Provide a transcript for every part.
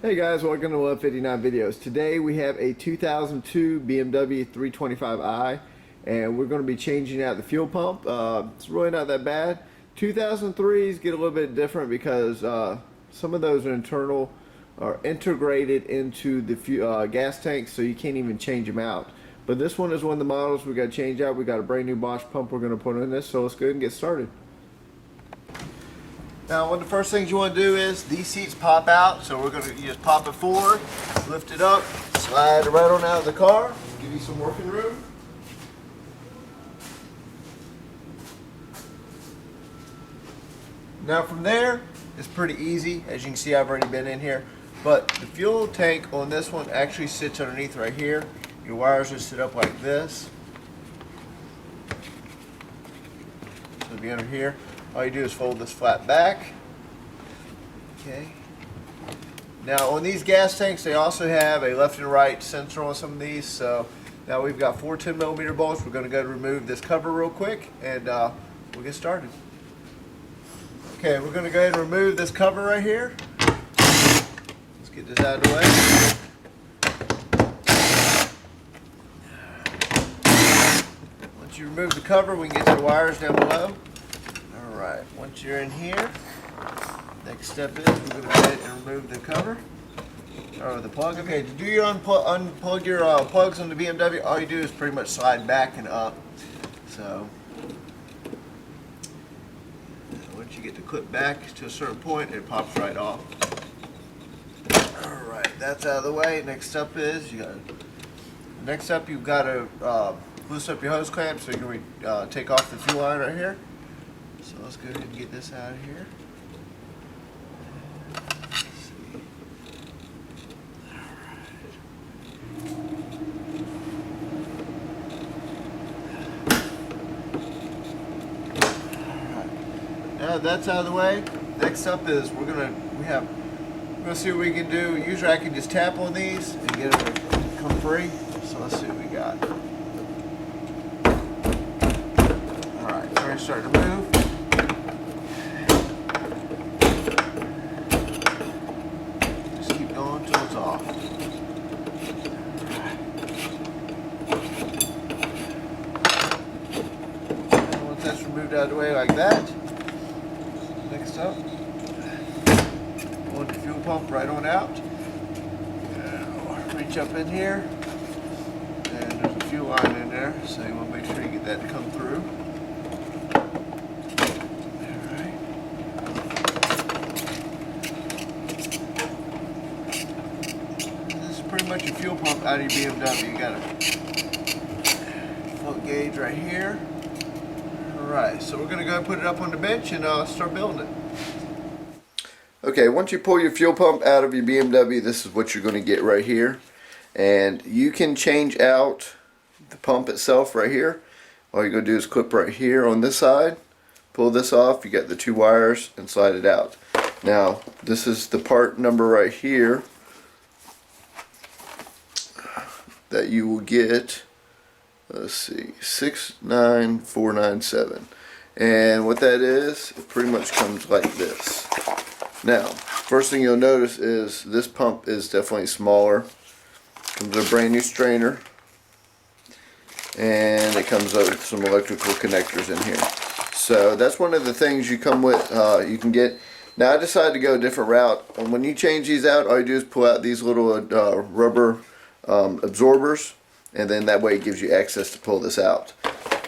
Hey guys, welcome to 159 Videos. Today we have a 2002 BMW 325i and we're going to be changing out the fuel pump. It's really not that bad. 2003s get a little bit different because some of those are internal or integrated into the gas tank, so you can't even change them out. But this one is one of the models we got to change out. We got a brand new Bosch pump we're going to put in this, so let's go ahead and get started. Now, one of the first things you want to do is these seats pop out, so we're going to just pop it forward, lift it up, slide it right on out of the car, give you some working room. Now from there, it's pretty easy. As you can see, I've already been in here, but the fuel tank on this one actually sits underneath right here. Your wires just sit up like this. So it'll be under here. All you do is fold this flat back. Okay. Now on these gas tanks, they also have a left and right sensor on some of these. So now we've got 4 10mm bolts. We're going to go remove this cover real quick, and we'll get started. Okay, we're going to go ahead and remove this cover right here. Let's get this out of the way. Once you remove the cover, we can get to the wires down below. Alright, once you're in here, next step is we're going to go ahead and remove the cover, or the plug. Okay, to do your unplug your plugs on the BMW, all you do is pretty much slide back and up. So, once you get the clip back to a certain point, it pops right off. Alright, that's out of the way. Next up is, you've got to loosen up your hose clamp, so you can take off the fuel line right here. So let's go ahead and get this out of here. Let's see. Alright. Now that's out of the way. Next up is we're gonna see what we can do. Usually I can just tap on these and get them to come free. So let's see what we got. Alright, it's already starting to move. Until it's off. And once that's removed out of the way like that, next up, pull the fuel pump right on out. Reach up in here, and there's a fuel line in there, so you want to make sure you get that to come through. Pretty much your fuel pump out of your BMW. You got a float gauge right here. Alright, so we're going to go put it up on the bench and start building it. Okay, once you pull your fuel pump out of your BMW, this is what you're going to get right here. And you can change out the pump itself right here. All you're going to do is clip right here on this side, pull this off, you got the 2 wires, and slide it out. Now, this is the part number right here that you will get. Let's see, 69497, and what that is, it pretty much comes like this. Now, first thing you'll notice is this pump is definitely smaller. Comes with a brand new strainer, and it comes with some electrical connectors in here. So that's one of the things you come with. You can get. Now I decided to go a different route, and when you change these out, all you do is pull out these little rubber absorbers, and then that way it gives you access to pull this out.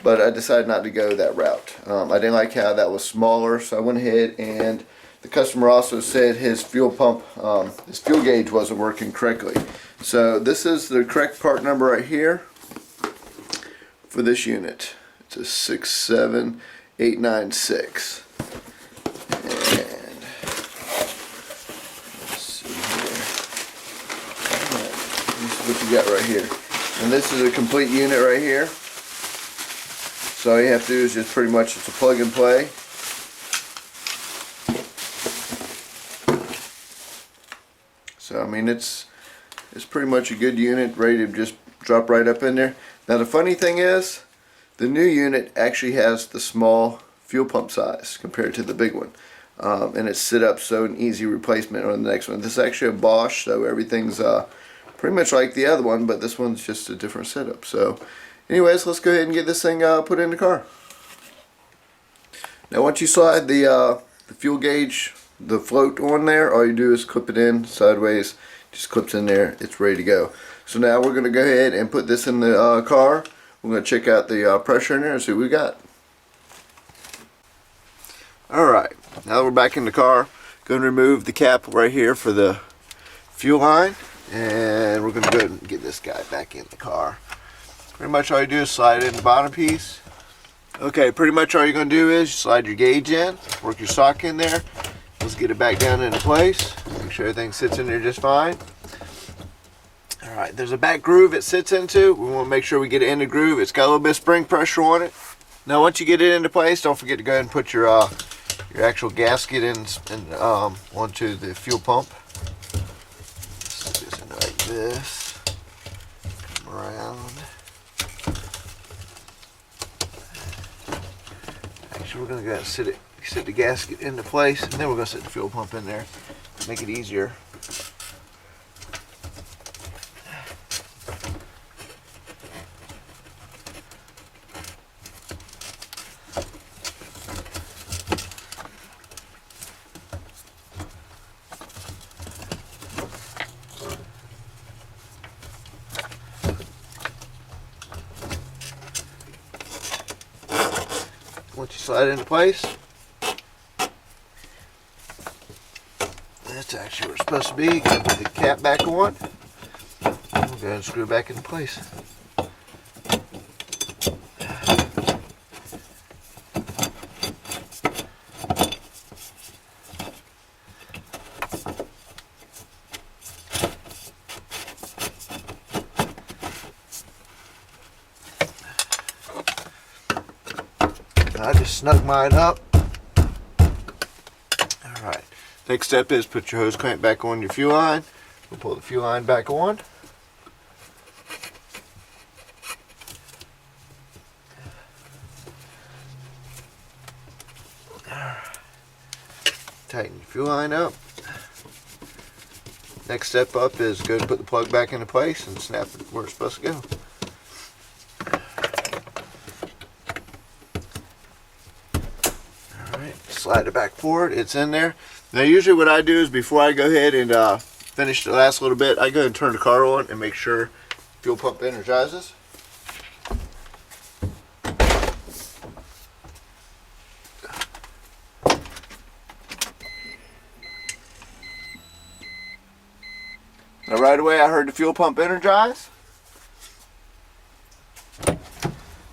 But I decided not to go that route. I didn't like how that was smaller, so I went ahead, and the customer also said his fuel pump, his fuel gauge wasn't working correctly. So this is the correct part number right here for this unit. It's a 67896. What you got right here, and this is a complete unit right here. So all you have to do is just pretty much, it's a plug and play. So I mean, it's pretty much a good unit, ready to just drop right up in there. Now the funny thing is, the new unit actually has the small fuel pump size compared to the big one. and it's sit up, so an easy replacement on the next one. This is actually a Bosch, so everything's pretty much like the other one, but this one's just a different setup. So anyways, let's go ahead and get this thing put in the car. Now once you slide the fuel gauge, the float on there, all you do is clip it in sideways, just clips in there, it's ready to go. So now we're going to go ahead and put this in the car. We're going to check out the pressure in there and see what we got. Alright, now that we're back in the car, going to remove the cap right here for the fuel line, and we're going to go ahead and get this guy back in the car. Pretty much all you do is slide it in the bottom piece. Okay, pretty much all you're going to do is slide your gauge in, work your sock in there. Let's get it back down into place. Make sure everything sits in there just fine. Alright, there's a back groove it sits into. We want to make sure we get it in the groove. It's got a little bit of spring pressure on it. Now once you get it into place, don't forget to go ahead and put your actual gasket in onto the fuel pump. Set this in like this. Come around. Actually, we're going to go ahead and set the gasket into place, and then we're going to set the fuel pump in there. Make it easier. Once you slide it into place, that's actually where it's supposed to be. Go ahead and put the cap back on. We'll go ahead and screw it back into place. I just snug mine up. Alright, next step is put your hose clamp back on your fuel line. We'll pull the fuel line back on. Tighten your fuel line up. Next step up is go to put the plug back into place and snap it where it's supposed to go. Slide it back forward, it's in there. Now usually what I do is before I go ahead and finish the last little bit, I go ahead and turn the car on and make sure fuel pump energizes. Now right away I heard the fuel pump energize.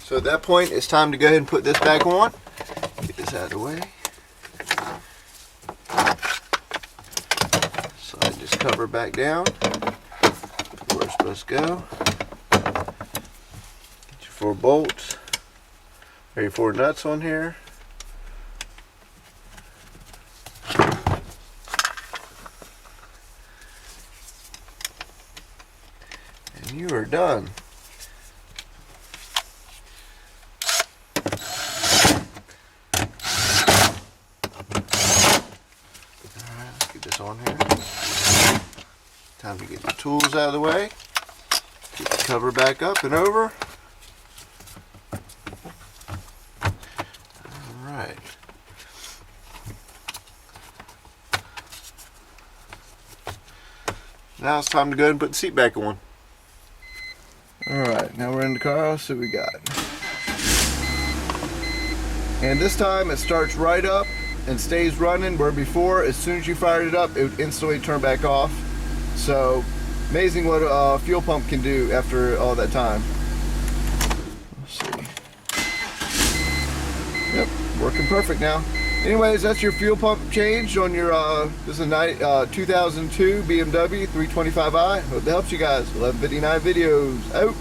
So at that point it's time to go ahead and put this back on. Get this out of the way. Slide this cover back down where it's supposed to go. Get your 4 bolts, or your 4 nuts on here. And you are done. This on here. Time to get the tools out of the way. Get the cover back up and over. Alright. Now it's time to go ahead and put the seat back on. Alright, now we're in the car. Let's see what we got. And this time it starts right up and stays running, where before, as soon as you fired it up, it would instantly turn back off. So amazing what a fuel pump can do after all that time. Let's see. Yep, working perfect now. Anyways, that's your fuel pump change on your this is a 2002 BMW 325i. Hope that helps you guys. 1159 videos out.